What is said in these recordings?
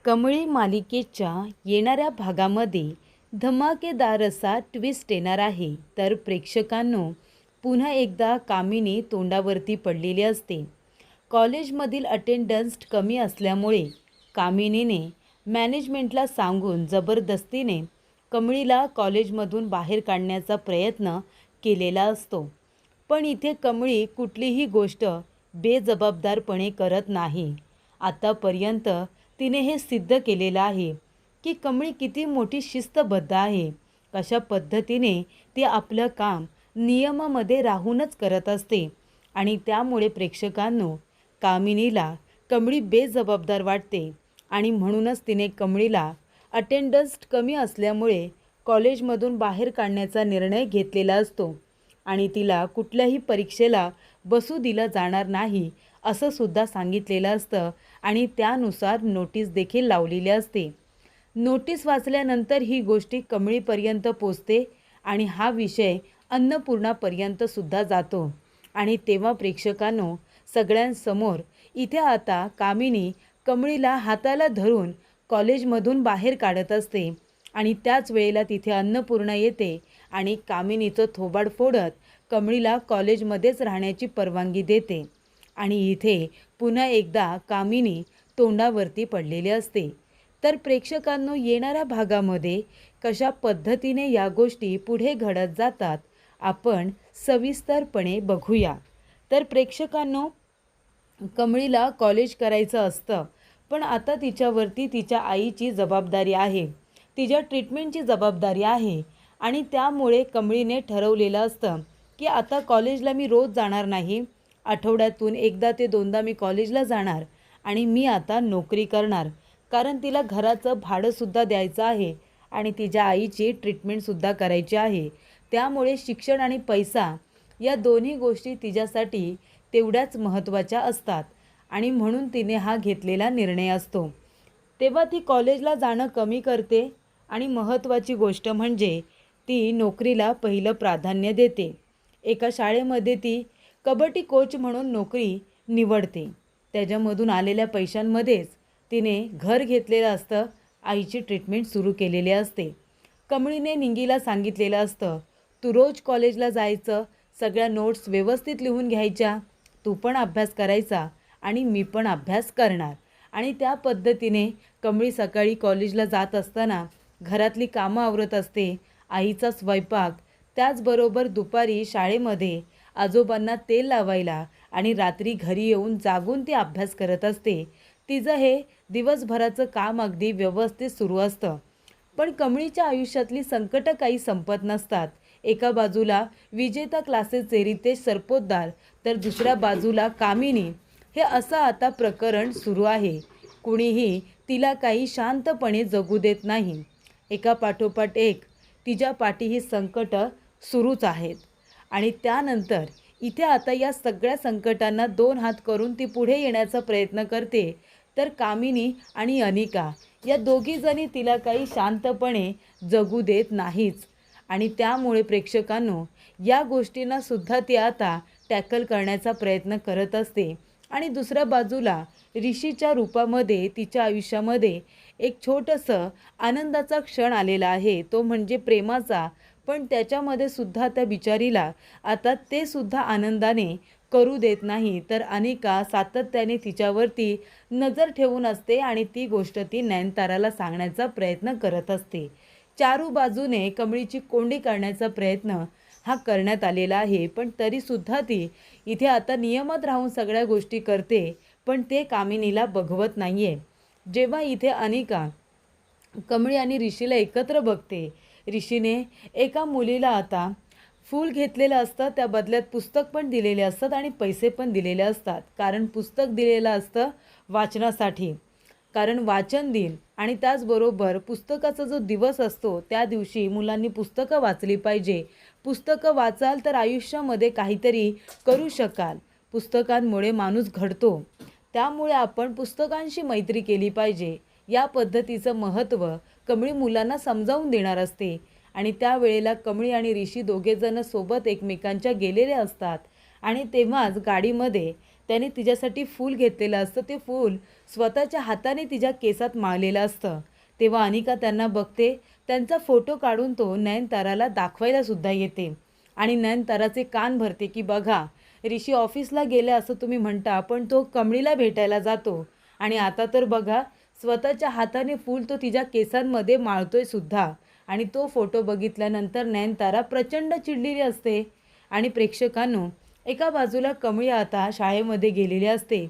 कमळी मालिकेच्या येणाऱ्या भागामध्ये धमाकेदार असा ट्विस्ट येणार आहे। तर प्रेक्षकांनो, पुन्हा एकदा कामिनी तोंडावरती पडलेली असते। कॉलेजमधील अटेंडन्स कमी असल्यामुळे कामिनीने मॅनेजमेंटला सांगून जबरदस्तीने कमळीला कॉलेजमधून बाहेर काढण्याचा प्रयत्न केलेला असतो। पण इथे कमळी कुठलीही गोष्ट बेजबाबदारपणे करत नाही। आतापर्यंत तिने हे सिद्ध केलेलं आहे की कमळी किती मोठी शिस्तबद्ध आहे। कशा पद्धतीने ती आपलं काम नियमामध्ये राहूनच करत असते आणि त्यामुळे प्रेक्षकांनो, कामिनीला कमळी बेजबाबदार वाटते आणि म्हणूनच तिने कमळीला अटेंडन्स कमी असल्यामुळे कॉलेजमधून बाहेर काढण्याचा निर्णय घेतलेला असतो आणि तिला कुठल्याही परीक्षेला बसू दिलं जाणार नाही असं सुद्धा सांगितलेलं असतं आणि त्यानुसार नोटीस देखील लावलेली असते। नोटीस वाचल्यानंतर ही गोष्टी कमळीपर्यंत पोचते आणि हा विषय अन्नपूर्णापर्यंत सुद्धा जातो आणि तेव्हा प्रेक्षकांनो, सगळ्यांसमोर इथे आता कामिनी कमळीला हाताला धरून कॉलेजमधून बाहेर काढत असते आणि त्याच वेळेला तिथे अन्नपूर्णा येते आणि कामिनीचं थोबाड फोडत कमळीला कॉलेजमध्येच राहण्याची परवानगी देते आणि इथे पुन्हा एकदा कामिनी तोंडावरती पडलेली असते। तर प्रेक्षकांनो, येणाऱ्या भागामध्ये कशा पद्धतीने या गोष्टी पुढे घडत जातात आपण सविस्तरपणे बघूया। तर प्रेक्षकांनो, कमळीला कॉलेज करायचं असतं, पण आता तिच्यावरती तिच्या आईची जबाबदारी आहे, तिच्या ट्रीटमेंटची जबाबदारी आहे आणि त्यामुळे कमळीने ठरवलेलं असतं की आता कॉलेजला मी रोज जाणार नाही, आठवड्यातून एकदा ते दोनदा मी कॉलेजला जाणार आणि मी आता नोकरी करणार, कारण तिला घराचं भाडंसुद्धा द्यायचं आहे आणि तिच्या आईची ट्रीटमेंटसुद्धा करायची आहे। त्यामुळे शिक्षण आणि पैसा या दोन्ही गोष्टी तिच्यासाठी तेवढ्याच महत्त्वाच्या असतात आणि म्हणून तिने हा घेतलेला निर्णय असतो। तेव्हा ती कॉलेजला जाणं कमी करते आणि महत्त्वाची गोष्ट म्हणजे ती नोकरीला पहिलं प्राधान्य देते। एका शाळेमध्ये ती कबड्डी कोच म्हणून नोकरी निवडते। त्याच्यामधून आलेल्या पैशांमध्येच तिने घर घेतलेलं असतं, आईची ट्रीटमेंट सुरू केलेली असते। कमळीने निंगीला सांगितलेलं असतं, तू रोज कॉलेजला जायचं, सगळ्या नोट्स व्यवस्थित लिहून घ्यायच्या, तू पण अभ्यास करायचा आणि मी पण अभ्यास करणार। आणि त्या पद्धतीने कमळी सकाळी कॉलेजला जात असताना घरातली कामं आवरत असते, आईचा स्वयंपाक, त्याचबरोबर दुपारी शाळेमध्ये आजोबांना तेल लावायला आणि रात्री घरी येऊन जागून ती अभ्यास करत असते। तिचं हे दिवसभराचं काम अगदी व्यवस्थित सुरू असतं। पण कमळीच्या आयुष्यातली संकटं काही संपत नसतात। एका बाजूला विजेता क्लासेसचे रितेश सरपोतदार, तर दुसऱ्या बाजूला कामिनी, हे असं आता प्रकरण सुरू आहे। कुणीही तिला काही शांतपणे जगू देत नाही। एका पाठोपाठ एक तिच्या पाठी ही संकटं सुरूच आहेत आणि त्यानंतर इथे आता या सगळ्या संकटांना दोन हात करून ती पुढे येण्याचा प्रयत्न करते। तर कामिनी आणि अनिका या दोघीजणी तिला काही शांतपणे जगू देत नाहीच आणि त्यामुळे प्रेक्षकांनो, या गोष्टींना सुद्धा ती आता टॅकल करण्याचा प्रयत्न करत असते। आणि दुसऱ्या बाजूला ऋषीच्या रूपामध्ये तिच्या आयुष्यामध्ये एक छोटंसं आनंदाचा क्षण आलेला आहे, तो म्हणजे प्रेमाचा। पण त्याच्यामध्ये सुद्धा त्या बिचारीला आता ते सुद्धा आनंदाने करू देत नाही। तर अनिका सातत्याने तिच्यावरती नजर ठेवून असते आणि ती गोष्ट ती नयनताराला सांगण्याचा प्रयत्न करत असते। चारू बाजूने कमळीची कोंडी काढण्याचा प्रयत्न हा करण्यात आलेला आहे, पण तरीसुद्धा ती इथे आता नियमात राहून सगळ्या गोष्टी करते, पण ते कामिनीला बघवत नाही आहे। जेव्हा इथे अनिका कमळी आणि ऋषीला एकत्र बघते, ऋषीने एका मुलीला आता फूल घेतलेलं असतं, त्या बदल्यात पुस्तक पण दिलेले असतात आणि पैसे पण दिलेले असतात। कारण पुस्तक दिलेलं असतं वाचनासाठी, कारण वाचन दिन आणि त्याचबरोबर पुस्तकाचा जो दिवस असतो त्या दिवशी मुलांनी पुस्तकं वाचली पाहिजे। पुस्तकं वाचाल तर आयुष्यामध्ये काहीतरी करू शकाल, पुस्तकांमुळे माणूस घडतो, त्यामुळे आपण पुस्तकांशी मैत्री केली पाहिजे, या पद्धतीचं महत्त्व कमळी मुलांना समजावून देणार असते। आणि त्यावेळेला कमळी आणि ऋषी दोघेजण सोबत एकमेकांच्या गेलेले असतात आणि तेव्हाच गाडीमध्ये त्याने तिच्यासाठी फूल घेतलेलं असतं. ते फूल स्वतःच्या हाताने तिच्या केसात माळलेलं असतं. तेव्हा अनिका त्यांना बघते. त्यांचा फोटो काढून तो नयनताराला दाखवायला सुद्धा येते आणि नयनताराचे कान भरते की बघा, ऋषी ऑफिसला गेले असं तुम्ही म्हणता, पण तो कमळीला भेटायला जातो आणि आता तर बघा स्वतःच्या हाताने फूल तो तिच्या केसांमध्ये माळतोय सुद्धा. आणि तो फोटो बघितल्यानंतर नयनतारा प्रचंड चिडलेली असते. आणि प्रेक्षकांनो, एका बाजूला कमळी आता शाळेमध्ये गेलेली असते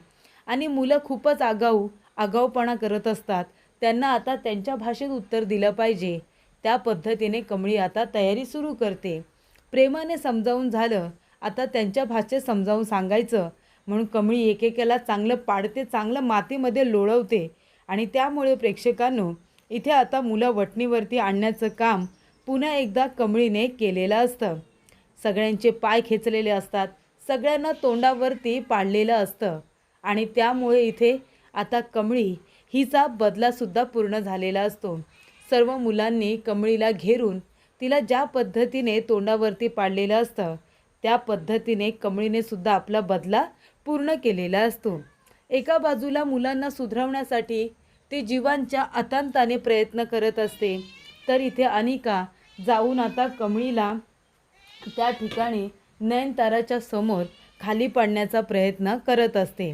आणि मुलं खूपच आगाऊपणा करत असतात. त्यांना आता त्यांच्या भाषेत उत्तर दिलं पाहिजे. त्या पद्धतीने कमळी आता तयारी सुरू करते. प्रेमाने समजावून झालं, आता त्यांच्या भाषेत समजावून सांगायचं म्हणून कमळी एकेकाला चांगलं पाडते, चांगलं मातीमध्ये लोळवते. आणि त्यामुळे प्रेक्षकांनो, इथे आता मुलं वठणीवरती आणण्याचं काम पुन्हा एकदा कमळीने केलेलं असतं. सगळ्यांचे पाय खेचलेले असतात, सगळ्यांना तोंडावरती पाडलेलं असतं आणि त्यामुळे इथे आता कमळी हिचा बदलासुद्धा पूर्ण झालेला असतो. सर्व मुलांनी कमळीला घेरून तिला ज्या पद्धतीने तोंडावरती पाडलेलं असतं त्या पद्धतीने कमळीने सुद्धा आपला बदला पूर्ण केलेला असतो. एका बाजूला मुलांना सुधारवण्यासाठी ते जीवांच्या अतांताने प्रयत्न करत असते, तर इथे अनिका जाऊन आता कमळीला त्या ठिकाणी नयनताराच्या समोर खाली पाडण्याचा प्रयत्न करत असते.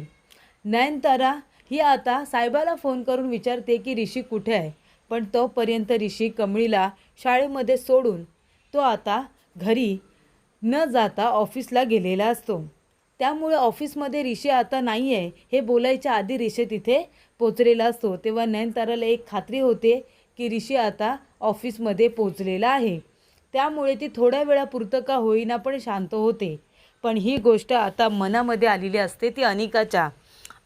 नयनतारा ही आता साहेबाला फोन करून विचारते की ऋषी कुठे आहे, पण तोपर्यंत ऋषी कमळीला शाळेमध्ये सोडून तो आता घरी न जाता ऑफिसला गेलेला असतो. त्यामुळे ऑफिसमध्ये ऋषी आता नाही आहे हे बोलायच्या आधी ऋषी तिथे पोचलेला असतो. तेव्हा नयनताराला एक खात्री होते की ऋषी आता ऑफिसमध्ये पोचलेला आहे. त्यामुळे ती थोड्या वेळापुरतं का होईना पण शांत होते. पण ही गोष्ट आता मनामध्ये आलेली असते ती अनिकाच्या.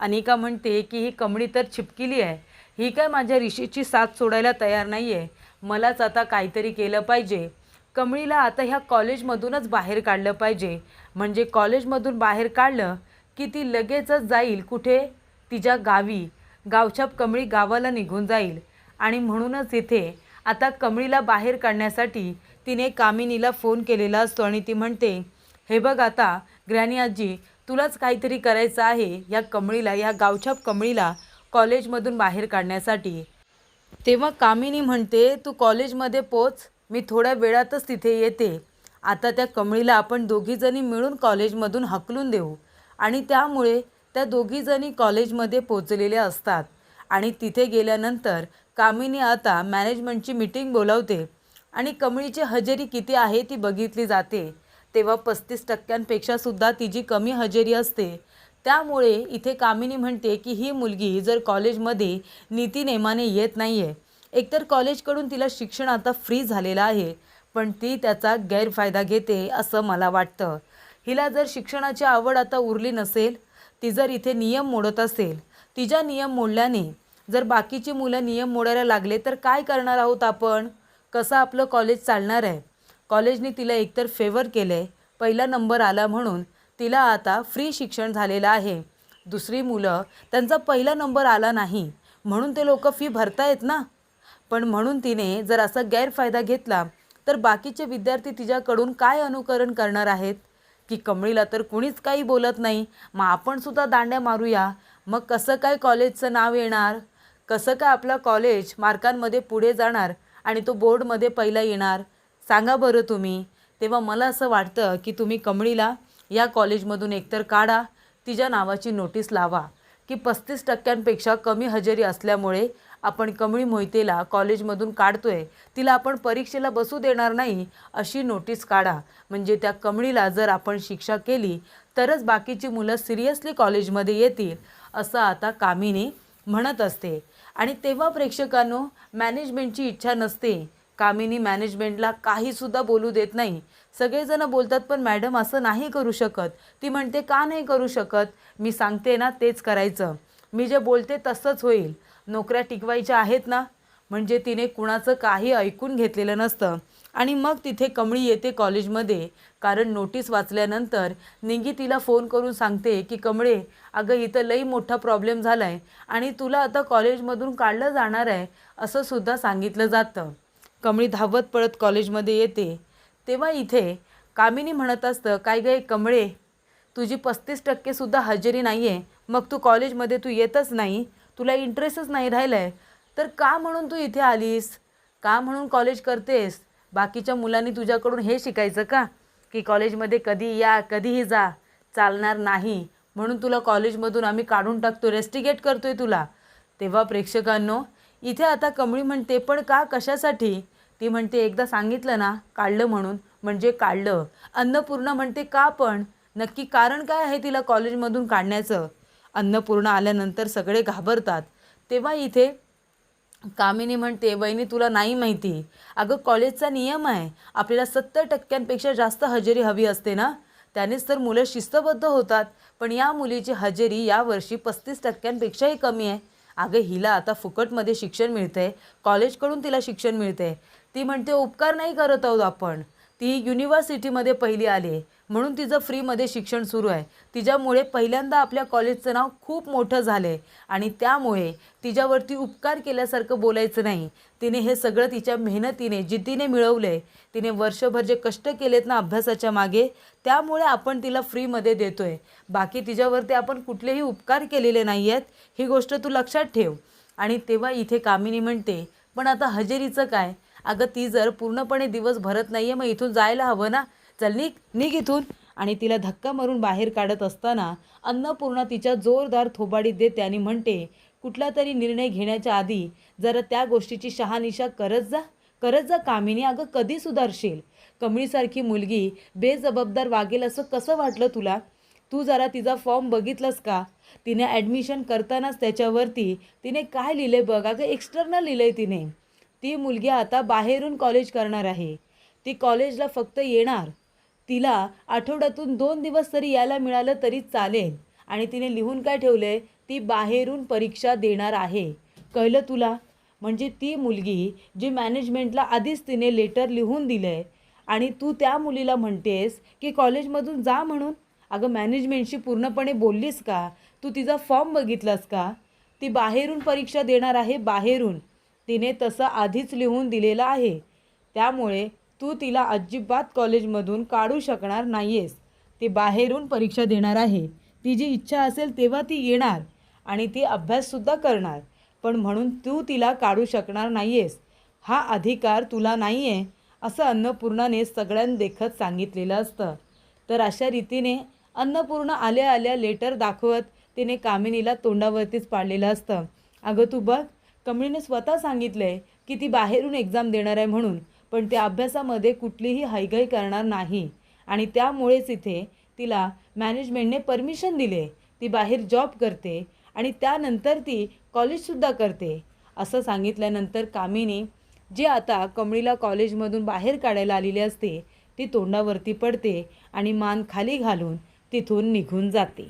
अनिका म्हणते की ही कमळी तर छिपकिली आहे, ही काय माझ्या ऋषीची साथ सोडायला तयार नाही आहे. मलाच आता काहीतरी केलं पाहिजे. कमळीला आता ह्या कॉलेजमधूनच बाहेर काढलं पाहिजे. म्हणजे कॉलेजमधून बाहेर काढलं की ती लगेचच जाईल कुठे, तिच्या गावी. गावछाप कमळी गावाला निघून जाईल. आणि म्हणूनच इथे आता कमळीला बाहेर काढण्यासाठी तिने कामिनीला फोन केलेला असतो आणि ती म्हणते, हे बघ आता ग्रॅनी आजी, तुलाच काहीतरी करायचं आहे या कमळीला, या गावछाप कमळीला कॉलेजमधून बाहेर काढण्यासाठी. तेव्हा कामिनी म्हणते, तू कॉलेजमध्ये पोच, मी थोड्या वेळातच तिथे येते. आता त्या कमळीला आपण दोघीजणी मिळून कॉलेजमधून हकलून देऊ. आणि त्यामुळे त्या दोघीजणी कॉलेजमध्ये पोचलेल्या असतात. आणि तिथे गेल्यानंतर कामिनी आता मॅनेजमेंटची मीटिंग बोलावते आणि कमळीची हजेरी किती आहे ती बघितली जाते. तेव्हा 35% सुद्धा तिची कमी हजेरी असते. त्यामुळे इथे कामिनी म्हणते की ही मुलगी जर कॉलेजमध्ये नीतीनेमाने येत नाही आहे, एकतर कॉलेजकडून तिला शिक्षण आता फ्री झालेलं आहे, पण ती त्याचा गैरफायदा घेते असं मला वाटतं. हिला जर शिक्षणाची आवड आता उरली नसेल, ती जर इथे नियम मोडत असेल, तिच्या नियम मोडल्याने जर बाकीची मुलं नियम मोडायला लागले तर काय करणार आहोत आपण? कसं आपलं कॉलेज चालणार आहे? कॉलेजने तिला एकतर फेवर केले, पहिला नंबर आला म्हणून तिला आता फ्री शिक्षण झालेलं आहे. दुसरी मुलं त्यांचा पहिला नंबर आला नाही म्हणून ते लोक फी भरतायत ना. पण म्हणून तिने जर असा गैरफायदा घेतला तर बाकीचे विद्यार्थी तिच्याकडून काय अनुकरण करणार आहेत की कमळीला तर कुणीच काही बोलत नाही, मग आपण सुद्धा दांड्या मारूया. मग कसं काय कॉलेजचं नाव येणार, कसं काय आपला कॉलेज मार्कांमध्ये पुढे जाणार आणि तो बोर्डमध्ये पहिला येणार, सांगा बरं तुम्ही. तेव्हा मला असं वाटतं की तुम्ही कमळीला या कॉलेजमधून एकतर काढा, तिच्या नावाची नोटीस लावा की 35% कमी हजेरी असल्यामुळे आपण कमळी मोहितेला कॉलेजमधून काढतोय, तिला आपण परीक्षेला बसू देणार नाही अशी नोटीस काढा. म्हणजे त्या कमळीला जर आपण शिक्षा केली तरच बाकीची मुलं सिरियसली कॉलेजमध्ये येतील असं आता कामिनी म्हणत असते. आणि तेव्हा प्रेक्षकांनो, मॅनेजमेंटची इच्छा नसते. कामिनी मॅनेजमेंटला काहीसुद्धा बोलू देत नाही. सगळेजण बोलतात पण मॅडम असं नाही करू शकत. ती म्हणते का नाही करू शकत, मी सांगते ना तेच करायचं, मी जे बोलते तसंच होईल, नोकऱ्या टिकवायच्या आहेत ना. म्हणजे तिने कुणाचं काही ऐकून घेतलेलं नसतं. आणि मग तिथे कमळी येते कॉलेजमध्ये, कारण नोटीस वाचल्यानंतर निंगी तिला फोन करून सांगते की कमळे, अगं इथं लई मोठा प्रॉब्लेम झाला आहे आणि तुला आता कॉलेजमधून काढलं जाणार आहे असं सुद्धा सांगितलं जातं. कमळी धावत पळत कॉलेजमध्ये येते. तेव्हा इथे कामिनी म्हणत असतं, काय गं कमळे, तुझी 35% हजेरी नाही आहे, मग तू कॉलेजमध्ये तू येतच नाही, तुला इंटरेस्टच नाही राहिला आहे, तर का म्हणून तू इथे आलीस? का म्हणून कॉलेज करतेस? बाकीच्या मुलांनी तुझ्याकडून हे शिकायचं का की कॉलेजमध्ये कधी या कधीही जा? चालणार नाही, म्हणून तुला कॉलेजमधून आम्ही काढून टाकतो, रेस्टिगेट करतोय तुला. तेव्हा प्रेक्षकांनो, इथे आता कमळी म्हणते, पण का, कशासाठी? ती म्हणते, एकदा सांगितलं ना काढलं म्हणून, म्हणजे काढलं. अन्नपूर्णा म्हणते, का पण? नक्की कारण काय आहे तिला कॉलेजमधून काढण्याचं? अन्नपूर्णा आल्यानंतर सगळे घाबरतात. तेव्हा इथे कामिनी म्हणते, वहिनी तुला नाही माहिती, अगं कॉलेजचा नियम आहे, आपल्याला 70% जास्त हजेरी हवी असते ना, त्यानेच तर मुलं शिस्तबद्ध होतात. पण या मुलीची हजेरी यावर्षी 35%पेक्षाही कमी आहे. अगं हिला आता फुकटमध्ये शिक्षण मिळतंय, कॉलेजकडून तिला शिक्षण मिळते. ती म्हणते, उपकार नाही करत आहोत आपण, ती युनिव्हर्सिटीमध्ये पहिली आली म्हणून तिचं फ्रीमध्ये शिक्षण सुरू आहे. तिच्यामुळे पहिल्यांदा आपल्या कॉलेजचं नाव खूप मोठं झालं आहे आणि त्यामुळे तिच्यावरती उपकार केल्यासारखं बोलायचं नाही. तिने हे सगळं तिच्या मेहनतीने, जिद्दीने मिळवलं आहे. तिने वर्षभर जे कष्ट केलेत ना अभ्यासाच्या मागे, त्यामुळे आपण तिला फ्रीमध्ये देतो आहे. बाकी तिच्यावरती आपण कुठलेही उपकार केलेले नाही आहेत, ही गोष्ट तू लक्षात ठेव. आणि तेव्हा इथे कामिनी म्हणते, पण आता हजेरीचं काय? अगं ती जर पूर्णपणे दिवस भरत नाही आहे, मग इथून जायला हवं ना, चल निघ निघ इथून. आणि तिला धक्का मारून बाहेर काढत असताना अन्नपूर्णा तिच्या जोरदार थोबाडीत देते आणि म्हणते, कुठला तरी निर्णय घेण्याच्या आधी जरा त्या गोष्टीची शहानिशा करत जा कामिनी. अगं कधी सुधारशील? कमळीसारखी मुलगी बेजबाबदार वागेल असं कसं वाटलं तुला? तू जरा तिचा फॉर्म बघितलंस का? तिने ॲडमिशन करतानाच त्याच्यावरती तिने काय लिहिलं आहे बघ. अगं एक्स्टर्नल लिहिलं आहे तिने. ती मुलगी आता बाहेरून कॉलेज करणार आहे. ती कॉलेजला फक्त येणार, तिला आठवड्यातून 2 दिवस तरी यायला मिळालं तरी चालेल. आणि तिने लिहून काय ठेवलं आहे, ती बाहेरून परीक्षा देणार आहे. कळलं तुला? म्हणजे ती मुलगी जी मॅनेजमेंटला आधीच तिने लेटर लिहून दिलं आहे आणि तू त्या मुलीला म्हणतेस की कॉलेजमधून जा म्हणून. अगं मॅनेजमेंटशी पूर्णपणे बोललीस का? तू तिचा फॉर्म बघितलास का? ती बाहेरून परीक्षा देणार आहे, बाहेरून. तिने तसं आधीच लिहून दिलेलं आहे. त्यामुळे तू तिला अजिबात कॉलेजमधून काढू शकणार नाही आहेस. ती बाहेरून परीक्षा देणार आहे. तिची इच्छा असेल तेव्हा ती येणार आणि ती अभ्याससुद्धा करणार. पण म्हणून तू तिला काढू शकणार नाही आहेस, हा अधिकार तुला नाही आहे, असं अन्नपूर्णाने सगळ्यांदेखत सांगितलेलं असतं. तर अशा रीतीने अन्नपूर्णा आल्या आल्या लेटर दाखवत तिने कामिनीला तोंडावरतीच पाडलेलं असतं. अगं तू बघ, कमळीने स्वतः सांगितलं आहे की ती बाहेरून एक्झाम देणार आहे म्हणून, पण त्या अभ्यासामध्ये कुठलीही हयगय करणार नाही आणि त्यामुळेच इथे तिला मॅनेजमेंटने परमिशन दिले. ती बाहेर जॉब करते आणि त्यानंतर ती कॉलेजसुद्धा करते. असं सांगितल्यानंतर कामिनी, जी आता कमळीला कॉलेजमधून बाहेर काढायला आलेली असते, ती तोंडावरती पडते आणि मान खाली घालून तिथून निघून जाते.